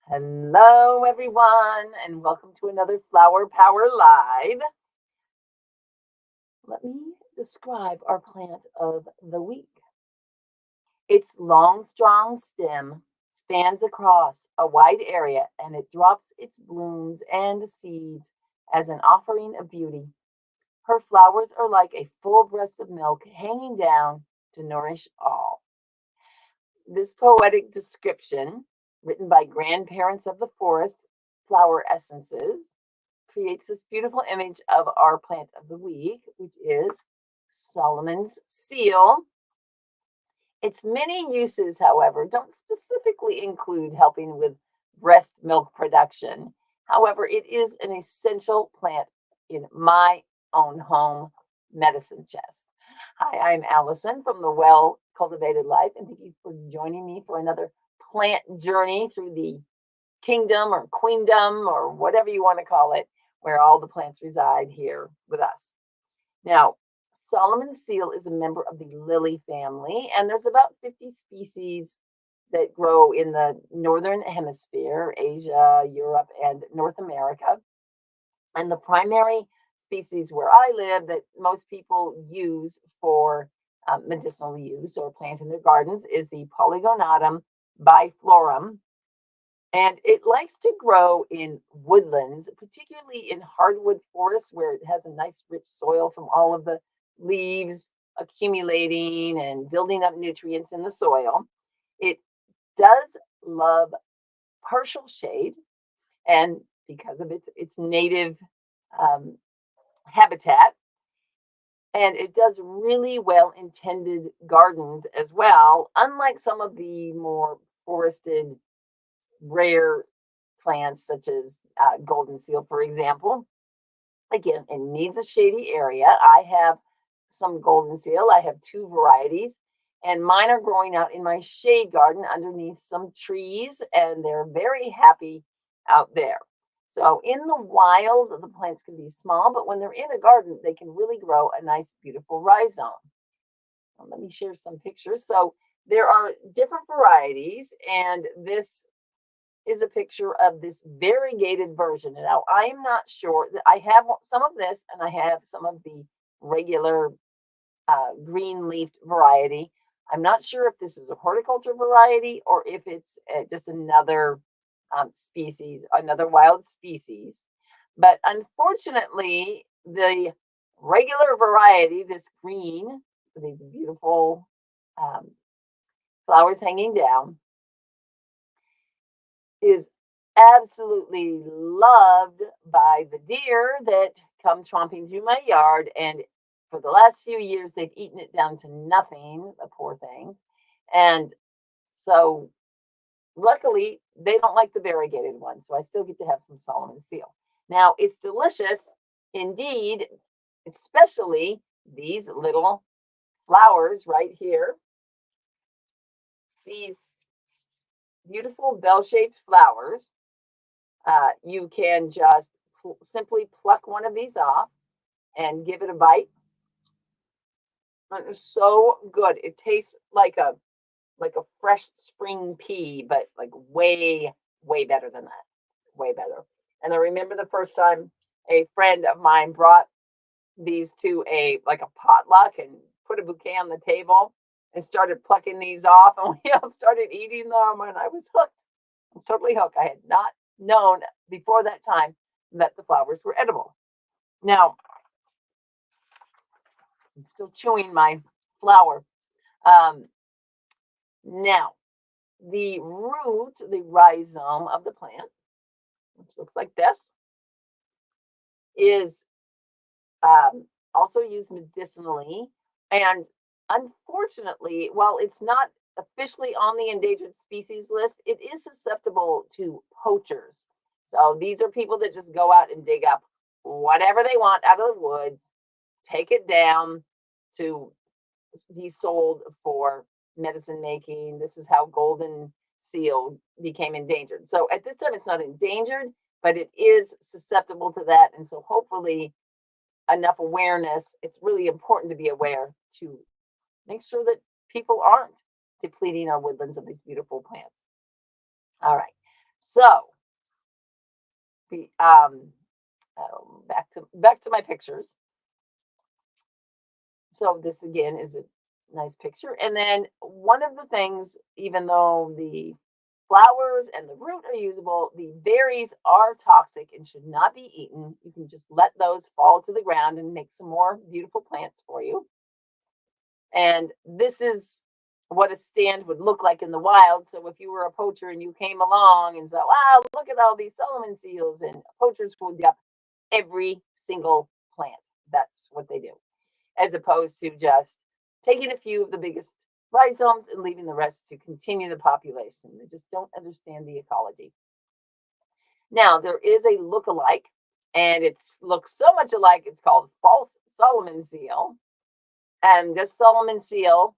Hello, everyone, and welcome to another Flower Power Live. Let me describe our plant of the week. Its long, strong stem spans across a wide area and it drops its blooms and seeds as an offering of beauty. Her flowers are like a full breast of milk hanging down to nourish all. This poetic description, written by grandparents of the forest, Flower Essences, creates this beautiful image of our plant of the week, which is Solomon's seal. Its many uses, however, don't specifically include helping with breast milk production. However, it is an essential plant in my own home medicine chest. Hi, I'm Allison from the Well Cultivated Life, and thank you for joining me for another plant journey through the kingdom or queendom or whatever you want to call it, where all the plants reside here with us. Now, Solomon's seal is a member of the lily family, and there's about 50 species that grow in the northern hemisphere, Asia, Europe, and North America. And the primary species where I live that most people use for medicinal use or plant in their gardens is the Polygonatum biflorum, and it likes to grow in woodlands, particularly in hardwood forests where it has a nice rich soil from all of the leaves accumulating and building up nutrients in the soil. It does love partial shade, and because of its native um, habitat, and it does really well in tended gardens as well, unlike some of the more forested rare plants such as golden seal, for example. Again, it needs a shady area. I have some golden seal. I have two varieties, and mine are growing out in my shade garden underneath some trees, and they're very happy out there. So in the wild, the plants can be small, but when they're in a garden, they can really grow a nice, beautiful rhizome. Well, let me share some pictures. So there are different varieties, and this is a picture of this variegated version. Now, I'm not sure that I have some of this and I have some of the regular green leafed variety. I'm not sure if this is a horticulture variety or if it's just another species, another wild species. But unfortunately, the regular variety, this green, with these beautiful um, flowers hanging down, is absolutely loved by the deer that come tromping through my yard. And for the last few years, they've eaten it down to nothing, the poor things. And so, luckily, they don't like the variegated one. So I still get to have some Solomon seal. Now, it's delicious indeed, especially these little flowers right here. These beautiful bell shaped flowers. You can just simply pluck one of these off and give it a bite. And it's so good. It tastes like a fresh spring pea, but like way better than that. Way better. And I remember the first time a friend of mine brought these to a potluck and put a bouquet on the table and started plucking these off, and we all started eating them, and I was hooked. I was totally hooked. I had not known before that time that the flowers were edible. Now, I'm still chewing my flower. Um, now, the root, the rhizome of the plant, which looks like this, is also used medicinally. And unfortunately, while it's not officially on the endangered species list, it is susceptible to poachers. So these are people that just go out and dig up whatever they want out of the woods, take it down to be sold for medicine making. This is how golden seal became endangered. So at this time, it's not endangered, but it is susceptible to that. And so hopefully enough awareness. It's really important to be aware to make sure that people aren't depleting our woodlands of these beautiful plants. All right. So, the back to my pictures. So this again is a nice picture. And then one of the things, even though the flowers and the root are usable, the berries are toxic and should not be eaten. You can just let those fall to the ground and make some more beautiful plants for you. And this is what a stand would look like in the wild. So if you were a poacher and you came along and said, wow, look at all these Solomon seals, and poachers will dig up every single plant. That's what they do, as opposed to just taking a few of the biggest rhizomes and leaving the rest to continue the population. They just don't understand the ecology. Now, there is a look-alike, and it looks so much alike, it's called false Solomon seal. And this Solomon seal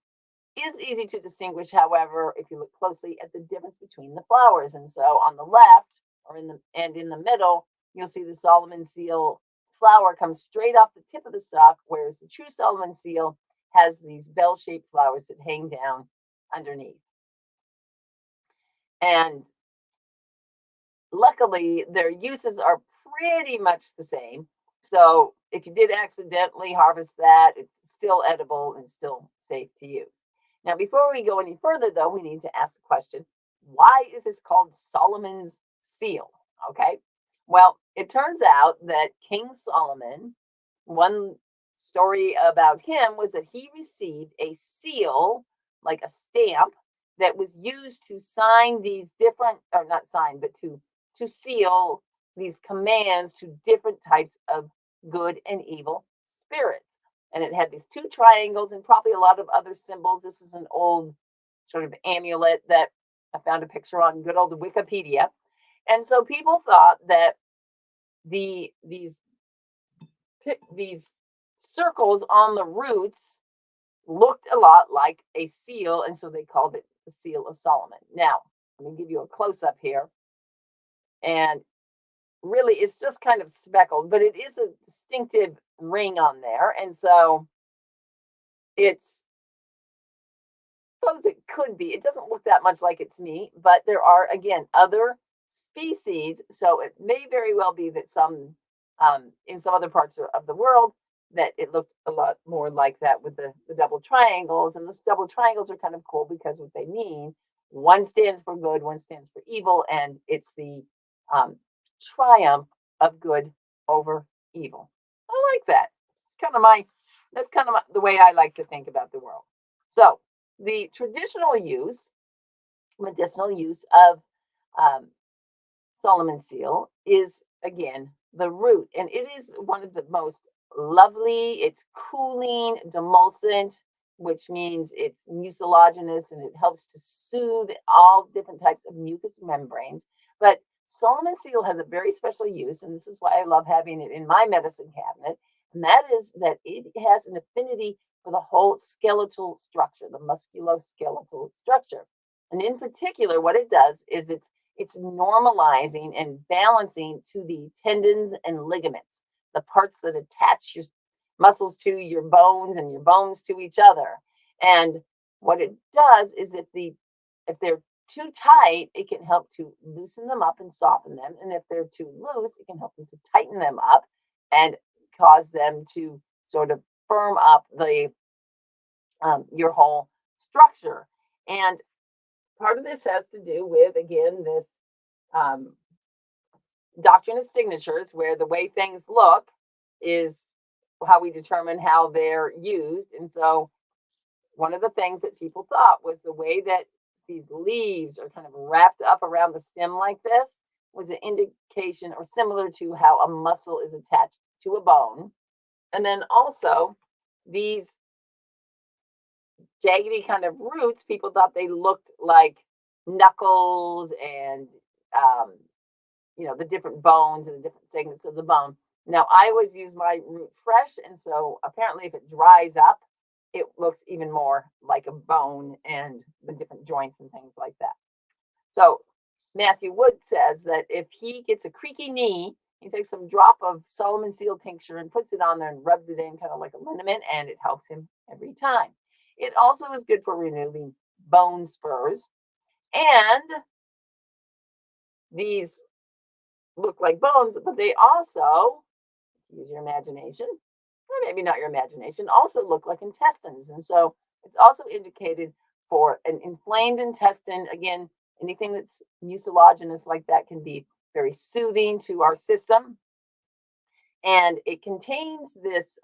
is easy to distinguish, however, if you look closely at the difference between the flowers. And so on the left or in the middle, you'll see the Solomon seal flower comes straight off the tip of the stalk, whereas the true Solomon seal has these bell-shaped flowers that hang down underneath. And luckily, their uses are pretty much the same. So if you did accidentally harvest that, it's still edible and still safe to use. Now, before we go any further, though, we need to ask the question, why is this called Solomon's seal? Okay. Well, it turns out that King Solomon, one story about him was that he received a seal, like a stamp, that was used to sign these different, or not sign, but to seal these commands to different types of good and evil spirits. And it had these two triangles and probably a lot of other symbols. This is an old sort of amulet that I found a picture on good old Wikipedia. And so people thought that these circles on the roots looked a lot like a seal, and so they called it the Seal of Solomon. Now, let me give you a close up here. And really, it's just kind of speckled, but it is a distinctive ring on there. And so it's, I suppose it could be, it doesn't look that much like it to me, but there are, again, other species. So it may very well be that in some other parts of the world, that it looked a lot more like that with the double triangles. And those double triangles are kind of cool because what they mean, one stands for good, one stands for evil, and it's the triumph of good over evil. I like that. That's kind of the way I like to think about the world. So the traditional medicinal use of um, Solomon seal is, again, the root, and it is one of the most lovely. It's cooling, demulcent, which means it's mucilaginous and it helps to soothe all different types of mucous membranes. But Solomon seal has a very special use, and this is why I love having it in my medicine cabinet, and that is that it has an affinity for the whole skeletal structure, the musculoskeletal structure. And in particular, what it does is it's normalizing and balancing to the tendons and ligaments, the parts that attach your muscles to your bones and your bones to each other. And what it does is if they're too tight, it can help to loosen them up and soften them. And if they're too loose, it can help them to tighten them up and cause them to sort of firm up your whole structure. And part of this has to do with, again, this um, doctrine of signatures, where the way things look is how we determine how they're used. And so one of the things that people thought was the way that these leaves are kind of wrapped up around the stem like this was an indication, or similar to how a muscle is attached to a bone. And then also these jaggedy kind of roots, people thought they looked like knuckles and the different bones and the different segments of the bone. Now, I always use my root fresh, and so apparently if it dries up, it looks even more like a bone and the different joints and things like that. So Matthew Wood says that if he gets a creaky knee, he takes some drop of Solomon seal tincture and puts it on there and rubs it in kind of like a liniment, and it helps him every time. It also is good for removing bone spurs. And these look like bones, but they also, use your imagination, or maybe not your imagination, also look like intestines. And so it's also indicated for an inflamed intestine. Again, anything that's mucilaginous like that can be very soothing to our system. And it contains this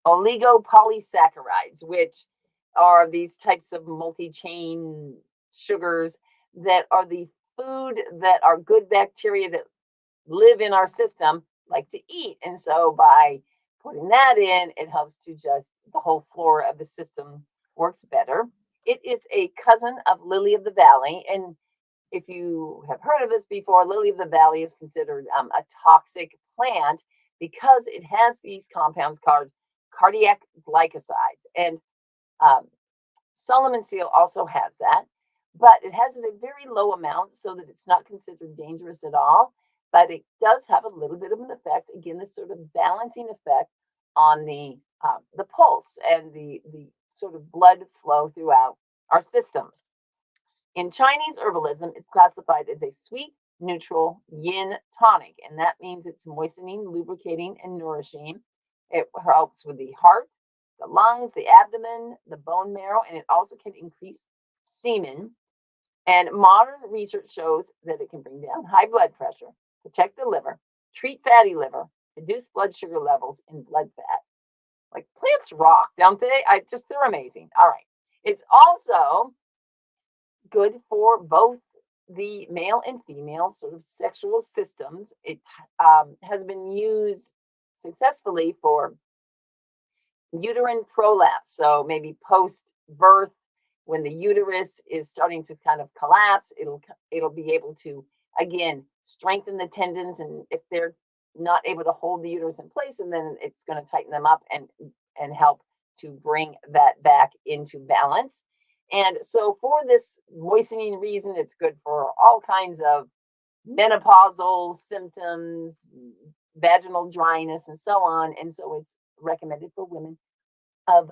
oligopolysaccharides, which are these types of multi-chain sugars that are the food that our good bacteria that live in our system like to eat. And so by putting that in, it helps to just the whole flora of the system works better. It is a cousin of lily of the valley. And if you have heard of this before, lily of the valley is considered a toxic plant because it has these compounds called cardiac glycosides. And um, Solomon seal also has that, but it has it in a very low amount so that it's not considered dangerous at all. But it does have a little bit of an effect. Again, this sort of balancing effect on the pulse and the sort of blood flow throughout our systems. In Chinese herbalism, it's classified as a sweet, neutral yin tonic, and that means it's moistening, lubricating, and nourishing. It helps with the heart, the lungs, the abdomen, the bone marrow, and it also can increase semen. And modern research shows that it can bring down high blood pressure, protect the liver, treat fatty liver, reduce blood sugar levels in blood fat. Like plants rock, don't they? They're amazing. All right. It's also good for both the male and female sort of sexual systems. It has been used successfully for uterine prolapse. So maybe post birth, when the uterus is starting to kind of collapse, it'll be able to again strengthen the tendons, and if they're not able to hold the uterus in place, and then it's going to tighten them up and help to bring that back into balance. And so for this moistening reason, it's good for all kinds of menopausal symptoms, vaginal dryness, and so on. And so it's recommended for women of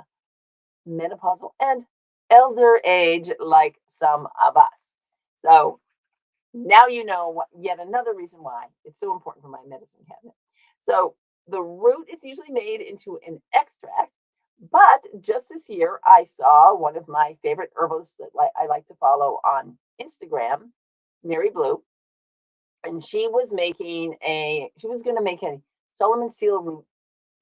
menopausal and elder age, like some of us. So now you know yet another reason why it's so important for my medicine cabinet. So the root is usually made into an extract, but just this year I saw one of my favorite herbalists that I like to follow on Instagram, Mary Blue, and she was going to make a Solomon seal root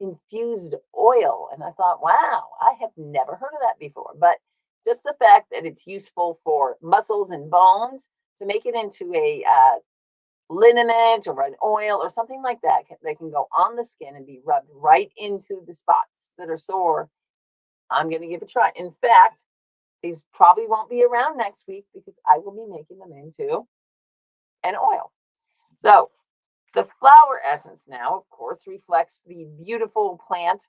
infused oil. And I thought, wow, I have never heard of that before. But just the fact that it's useful for muscles and bones, to make it into a liniment or an oil or something like that, that can go on the skin and be rubbed right into the spots that are sore, I'm going to give it a try. In fact, these probably won't be around next week because I will be making them into an oil. So the flower essence now, of course, reflects the beautiful plant,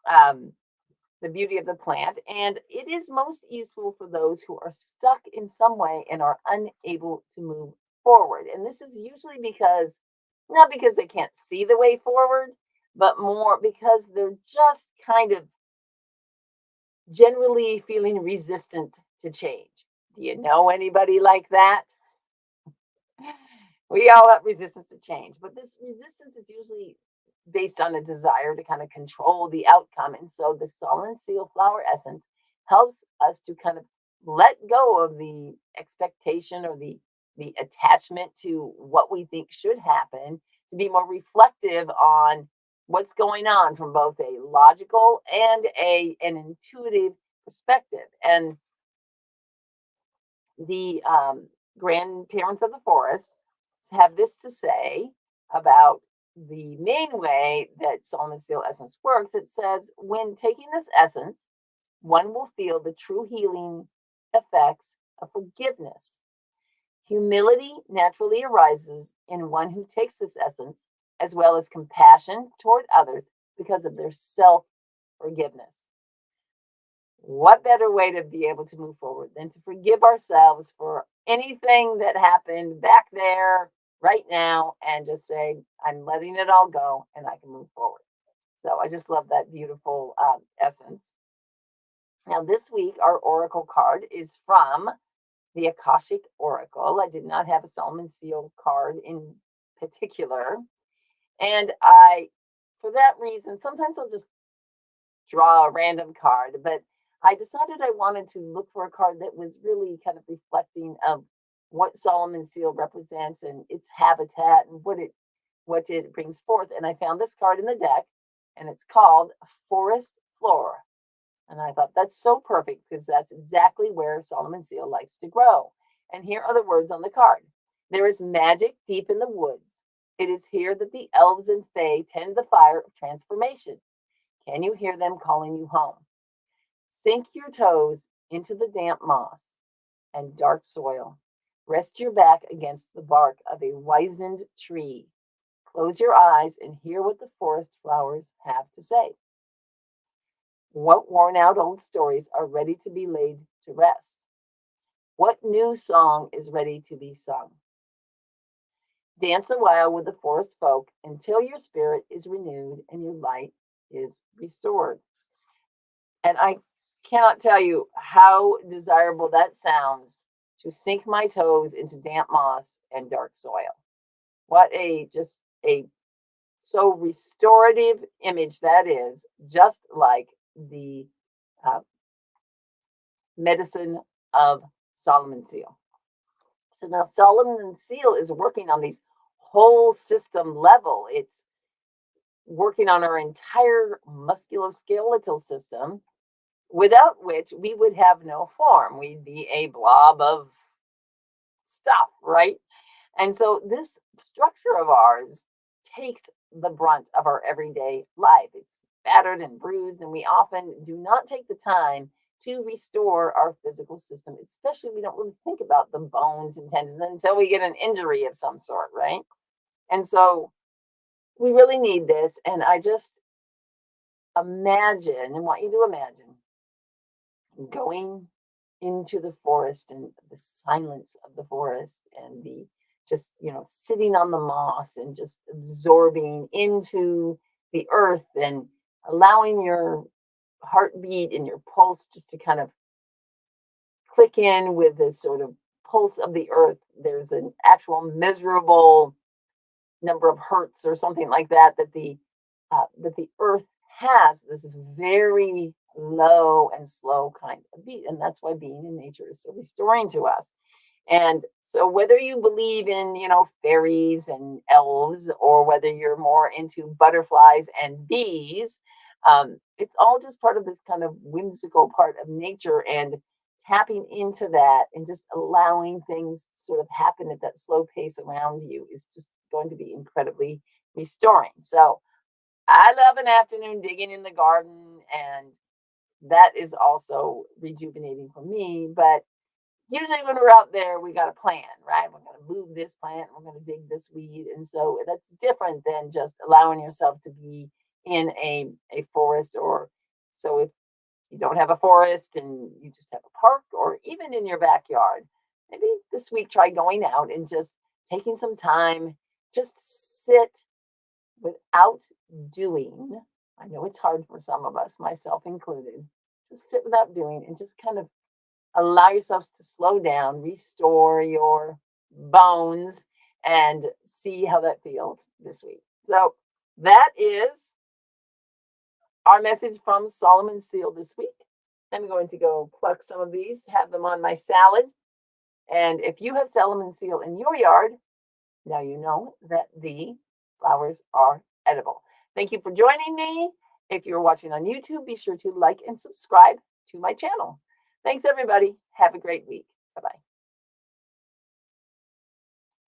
the beauty of the plant, and it is most useful for those who are stuck in some way and are unable to move forward. And this is usually because, not because they can't see the way forward, but more because they're just kind of generally feeling resistant to change. Do you know anybody like that? We all have resistance to change, but this resistance is usually based on a desire to kind of control the outcome. And so the Solomon seal flower essence helps us to kind of let go of the expectation or the attachment to what we think should happen, to be more reflective on what's going on from both a logical and an intuitive perspective. And the grandparents of the forest have this to say about the main way that Solomon seal essence works. It says, when taking this essence, one will feel the true healing effects of forgiveness. Humility naturally arises in one who takes this essence, as well as compassion toward others because of their self forgiveness. What better way to be able to move forward than to forgive ourselves for anything that happened back there right now and just say, I'm letting it all go and I can move forward. So I just love that beautiful essence. Now, this week, our oracle card is from the Akashic Oracle. I did not have a Solomon Seal card in particular. And for that reason, sometimes I'll just draw a random card, but I decided I wanted to look for a card that was really kind of reflecting of what Solomon Seal represents and its habitat and what it brings forth. And I found this card in the deck, and it's called Forest Floor. And I thought that's so perfect because that's exactly where Solomon Seal likes to grow. And here are the words on the card. There is magic deep in the woods. It is here that the elves and fae tend the fire of transformation. Can you hear them calling you home? Sink your toes into the damp moss and dark soil. Rest your back against the bark of a wizened tree. Close your eyes and hear what the forest flowers have to say. What worn out old stories are ready to be laid to rest? What new song is ready to be sung? Dance a while with the forest folk until your spirit is renewed and your light is restored. And I cannot tell you how desirable that sounds to sink my toes into damp moss and dark soil. What a so restorative image that is, just like the uh, medicine of Solomon Seal. So now Solomon Seal is working on these whole system level. It's working on our entire musculoskeletal system, without which we would have no form. We'd be a blob of stuff, right? And so this structure of ours takes the brunt of our everyday life. It's battered and bruised, and we often do not take the time to restore our physical system, especially we don't really think about the bones and tendons until we get an injury of some sort, right? And so we really need this. And I just imagine and want you to imagine going into the forest and the silence of the forest and the just sitting on the moss and just absorbing into the earth and allowing your heartbeat and your pulse just to kind of click in with this sort of pulse of the earth. There's an actual measurable number of hertz or something like that that the earth has this very low and slow kind of beat, and that's why being in nature is so restoring to us. And so whether you believe in fairies and elves, or whether you're more into butterflies and bees, it's all just part of this kind of whimsical part of nature, and tapping into that and just allowing things to sort of happen at that slow pace around you is just going to be incredibly restoring. So I love an afternoon digging in the garden, and that is also rejuvenating for me. But usually when we're out there, we got a plan, right? We're going to move this plant, we're going to dig this weed. And so that's different than just allowing yourself to be in a forest. Or so if you don't have a forest and you just have a park, or even in your backyard, maybe this week try going out and just taking some time, just sit without doing. I know it's hard for some of us, myself included. Just sit without doing and just kind of allow yourselves to slow down, restore your bones, and see how that feels this week. So that is our message from Solomon Seal this week. I'm going to go pluck some of these, have them on my salad. And if you have Solomon Seal in your yard, now you know that the flowers are edible. Thank you for joining me. If you're watching on YouTube, be sure to like and subscribe to my channel. Thanks, everybody. Have a great week.